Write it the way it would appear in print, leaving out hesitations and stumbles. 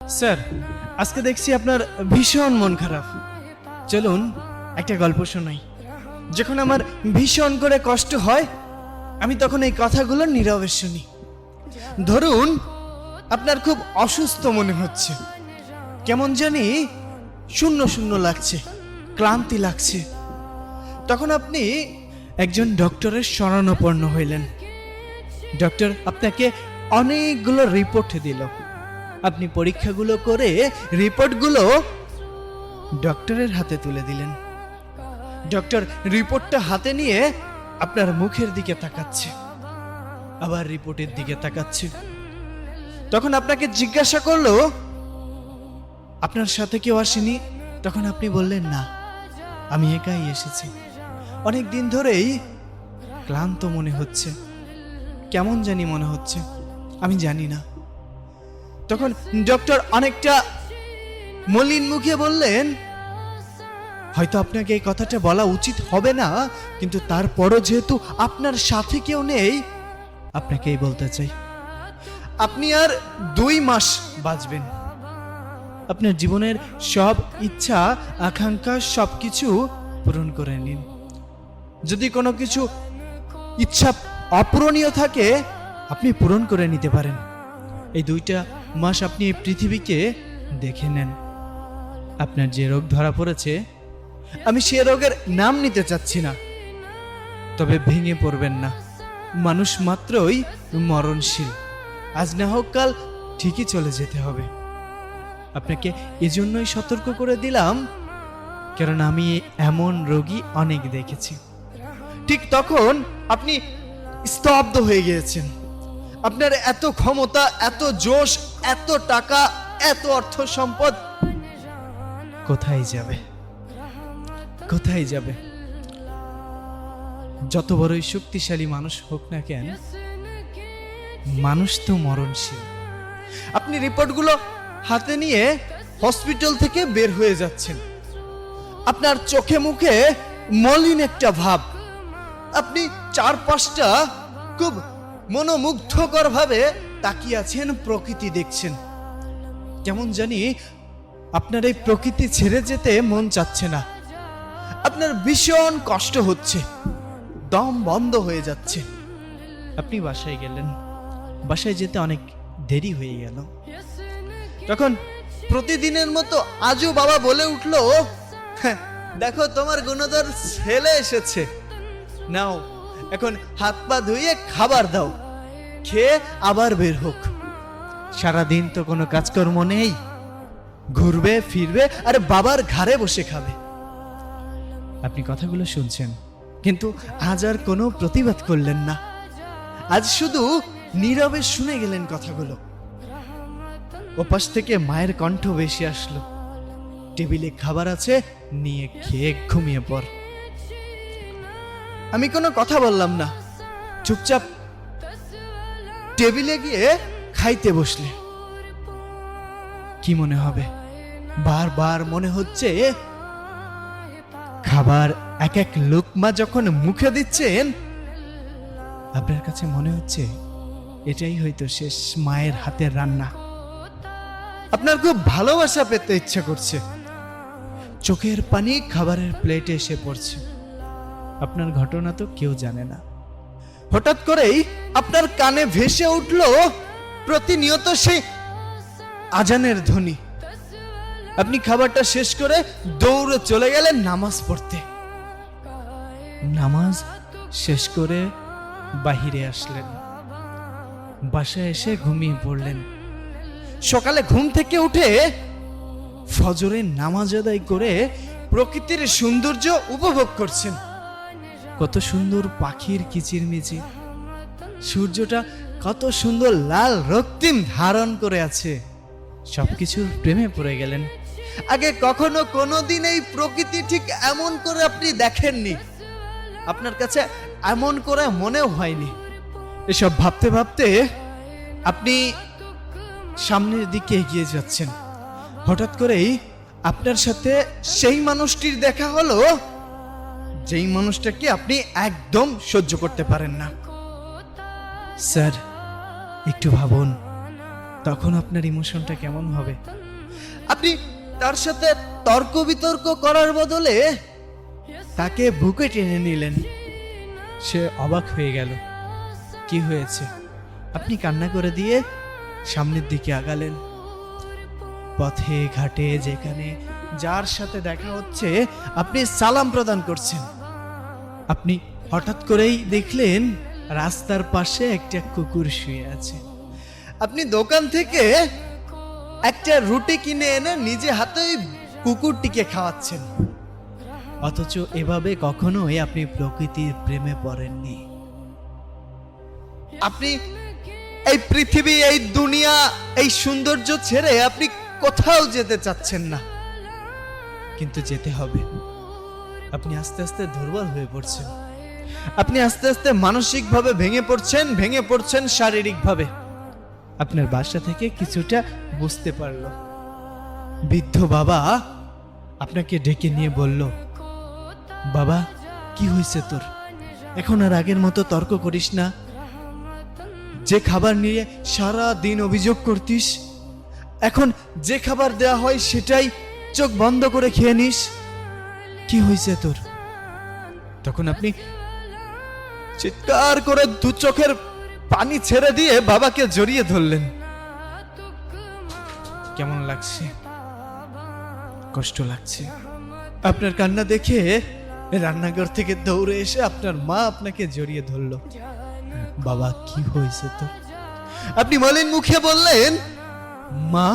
Sir, আজকে দেখছি আপনার ভীষণ মন খারাপ। চলুন একটা গল্প শোনাই। যখন আমার ভীষণ করে কষ্ট হয়, আমি তখন এই কথাগুলো নীরবে শুনি। ধরুন আপনার খুব অসুস্থ মনে হচ্ছে, কেমন জানি শূন্য শূন্য লাগছে, ক্লান্তি লাগছে। তখন আপনি একজন ডক্টরের শরণাপন্ন হইলেন। ডক্টর আপনাকে অনেকগুলো রিপোর্ট দিল। আপনি পরীক্ষাগুলো করে রিপোর্টগুলো ডক্টরের হাতে তুলে দিলেন। ডক্টর রিপোর্টটা হাতে নিয়ে আপনার মুখের দিকে তাকাচ্ছে, আবার রিপোর্টের দিকে তাকাচ্ছে। তখন আপনাকে জিজ্ঞাসা করলো, আপনার সাথে কেউ আসেনি? তখন আপনি বললেন, না, আমি একাই এসেছি। অনেক দিন ধরেই ক্লান্ত মনে হচ্ছে, কেমন জানি মনে হচ্ছে, আমি জানি না। তখন ডক্টর অনেকটা মলিন মুখে বললেন, হয়তো আপনাকে এই কথাটা বলা উচিত হবে না, কিন্তু তারপরও যেহেতু আপনার সাথে কেউ নেই, আপনাকেই বলতে চাই, আপনি আর 2 মাস বাঁচবেন। আপনার জীবনের সব ইচ্ছা আকাঙ্ক্ষা সবকিছু পূরণ করে নিন। যদি কোনো কিছু ইচ্ছা অপূরণীয় থাকে, আপনি পূরণ করে নিতে পারেন। এই 2টা মাস আপনি এই পৃথিবীকে দেখে নেন। আপনার যে রোগ ধরা পড়েছে, আমি সে রোগের নাম নিতে চাচ্ছি না, তবে ভেঙে পড়বেন না। মানুষ মাত্রই মরণশীল, আজ না হোক কাল ঠিকই চলে যেতে হবে। আপনাকে এজন্যই সতর্ক করে দিলাম, কারণ আমি এমন রোগী অনেক দেখেছি। ঠিক তখন আপনি স্তব্ধ হয়ে গিয়েছেন। আপনার এত ক্ষমতা, এত জোশ, এত টাকা, এত অর্থ সম্পদ কোথায় যাবে? কোথায় যাবে? যত বড়ই শক্তিশালী মানুষ হোক না কেন, মানুষ তো মরণশীল। আপনি রিপোর্টগুলো হাতে নিয়ে হসপিটাল থেকে বের হয়ে যাচ্ছেন। আপনার চোখে মুখে মলিন একটা ভাব। আপনি চারপাশটা খুব মনোমুগ্ধকর ভাবে তাকিয়ে আছেন, প্রকৃতি দেখছেন। কেমন জানি আপনার এই প্রকৃতি ছেড়ে যেতে মন চাচ্ছে না। আপনার ভীষণ কষ্ট হচ্ছে, দম বন্ধ হয়ে যাচ্ছে। আপনি বাসায় গেলেন। বাসায় যেতে অনেক দেরি হয়ে গেল। তখন প্রতিদিনের মতো আজও বাবা বলে উঠলো, "হ্যাঁ, দেখো তোমার গুণধর ছেলে এসেছে, নাও এখন হাত পা ধুয়ে খাবার দাও, খেয়ে আবার বের হোক। সারাদিন তো কোনো কাজকর্ম নেই, ঘুরবে ফিরবে আর বাবার ঘাড়ে বসে খাবে।" আপনি কথাগুলো শুনছেন, কিন্তু আজ আর কোনো প্রতিবাদ করলেন না। আজ শুধু নীরবে শুনে গেলেন কথাগুলো। ওপাশ থেকে মায়ের কণ্ঠ ভেসে আসলো, টেবিলে খাবার আছে, নিয়ে খেয়ে ঘুমিয়ে পড়। আমি কোনো কথা বললাম না, চুপচাপ টেবিলে গিয়ে খাইতে বসলে। কি মনে হবে? বারবার মনে হচ্ছে খাবার এক এক লোকমা যখন মুখে দিচ্ছেন, আপনার কাছে মনে হচ্ছে এটাই হয়তো শেষ মায়ের হাতের রান্না। আপনার খুব ভালোবাসা পেতে ইচ্ছা করছে। চোখের পানি খাবারের প্লেটে এসে পড়ছে। আপনার ঘটনা তো কেউ জানে না। হঠাৎ করেই আপনার কানে ভেসে উঠল প্রতিনিয়ত সেই আজানের ধ্বনি। আপনি খাবারটা শেষ করে দৌড়ে চলে গেলেন নামাজ পড়তে। নামাজ শেষ করে বাহিরে আসলেন। বাসায় এসে ঘুমিয়ে পড়লেন। সকালে ঘুম থেকে উঠে ফজরের নামাজ আদায় করে প্রকৃতির সৌন্দর্য উপভোগ করছেন। কত সুন্দর পাখির কিচিরমিচির, সূর্যটা কত সুন্দর লাল রক্তিম ধারণ করে আছে। সবকিছুর প্রেমে পড়ে গেলেন। আগে কখনো কোনোদিন এই প্রকৃতি ঠিক এমন করে আপনি দেখেননি। আপনার কাছে এমন করে মনেও হয়নি। এসব ভাবতে ভাবতে আপনি সামনের দিকে এগিয়ে যাচ্ছেন। হঠাৎ করেই আপনার সাথে সেই মানুষটির দেখা হলো, যেই মানুষটাকে আপনি একদম সহ্য করতে পারেন না। স্যার, একটু ভাবুন, তখন আপনার ইমোশনটা কেমন হবে? আপনি তার সাথে তর্ক বিতর্ক করার বদলে তাকে বুকে টেনে নিলেন। সে অবাক হয়ে গেল, কি হয়েছে? আপনি কান্না করে দিয়ে সামনের দিকে আগালেন। পথে ঘাটে যেখানে যার সাথে দেখা হচ্ছে আপনি সালাম প্রদান করছেন। আপনি হঠাৎ করেই দেখলেন রাস্তার পাশে একটা কুকুর শুয়ে আছে। আপনি দোকান থেকে একটা রুটি কিনে এনে নিজে হাতেই কুকুরটিকে খাওয়াচ্ছেন। অথচ এভাবে কখনোই আপনি প্রকৃতির প্রেমে পড়েননি। আপনি এই পৃথিবী, এই দুনিয়া, এই সৌন্দর্য ছেড়ে আপনি কোথাও যেতে চাচ্ছেন না, কিন্তু যেতে হবে। আপনি আস্তে আস্তে দুর্বল হয়ে পড়ছেন। আপনি আস্তে আস্তে মানসিকভাবে ভেঙে পড়ছেন শারীরিকভাবে। আপনার বাসা থেকে কিছুটা বুঝতে পারলো। বৃদ্ধ বাবা আপনাকে ডেকে নিয়ে বলল, বাবা কি হয়েছে তোর? এখন আর আগের মতো তর্ক করিস না। যে খাবার নিয়ে সারা দিন অভিযোগ করতিস, এখন যে খাবার দেয়া হয় সেটাই চোখ বন্ধ করে খেয়ে নিস। কি হয়েছে তোর? তখন আপনি চিৎকার করে দু চোখের পানি ছেড়ে দিয়ে বাবাকে জড়িয়ে ধরলেন। কেমন লাগছে? কষ্ট লাগছে। আপনার কান্না দেখে রান্নাঘর থেকে দৌড়ে এসে আপনার মা আপনাকে জড়িয়ে ধরলো। বাবা কি হয়েছে তোর? আপনি মলিন মুখে বললেন, মা